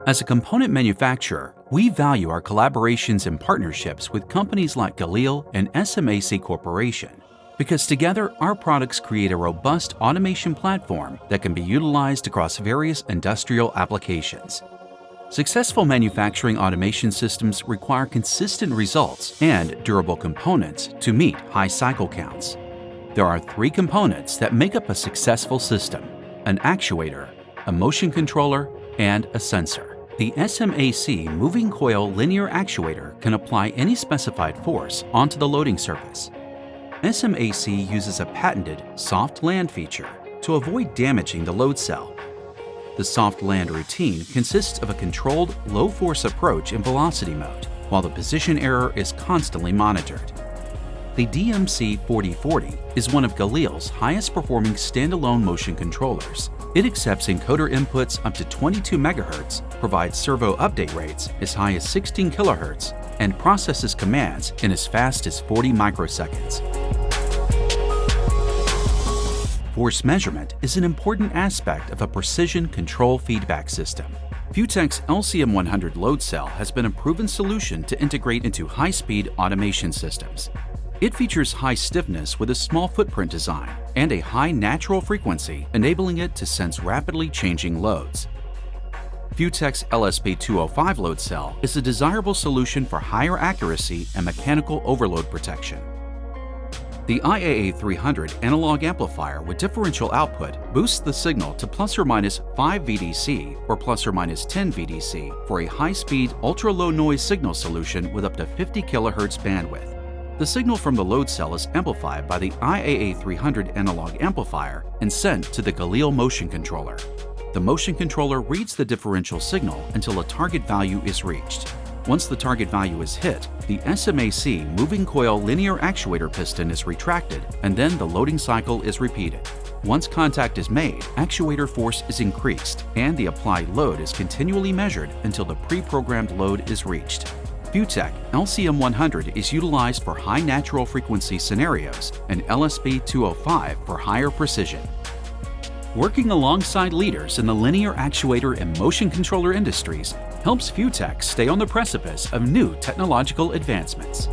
As a component manufacturer, we value our collaborations and partnerships with companies like Galil and SMAC Corporation, because together our products create a robust automation platform that can be utilized across various industrial applications. Successful manufacturing automation systems require consistent results and durable components to meet high cycle counts. There are three components that make up a successful system: an actuator, a motion controller, and a sensor. The SMAC moving coil linear actuator can apply any specified force onto the loading surface. SMAC uses a patented soft land feature to avoid damaging the load cell. The soft land routine consists of a controlled low-force approach in velocity mode, while the position error is constantly monitored. The DMC4040 is one of Galil's highest-performing standalone motion controllers. It accepts encoder inputs up to 22 MHz, provides servo update rates as high as 16 kHz, and processes commands in as fast as 40 microseconds. Force measurement is an important aspect of a precision control feedback system. FUTEK's LCM100 load cell has been a proven solution to integrate into high-speed automation systems. It features high stiffness with a small footprint design and a high natural frequency, enabling it to sense rapidly changing loads. FUTEK's LSP205 load cell is a desirable solution for higher accuracy and mechanical overload protection. The IAA300 analog amplifier with differential output boosts the signal to ±5 VDC or ±10 VDC for a high-speed, ultra-low noise signal solution with up to 50 kHz bandwidth. The signal from the load cell is amplified by the IAA300 analog amplifier and sent to the Galil motion controller. The motion controller reads the differential signal until a target value is reached. Once the target value is hit, the SMAC moving coil linear actuator piston is retracted, and then the loading cycle is repeated. Once contact is made, actuator force is increased, and the applied load is continually measured until the pre-programmed load is reached. FUTEK LCM100 is utilized for high natural frequency scenarios and LSP205 for higher precision. Working alongside leaders in the linear actuator and motion controller industries helps FUTEK stay on the precipice of new technological advancements.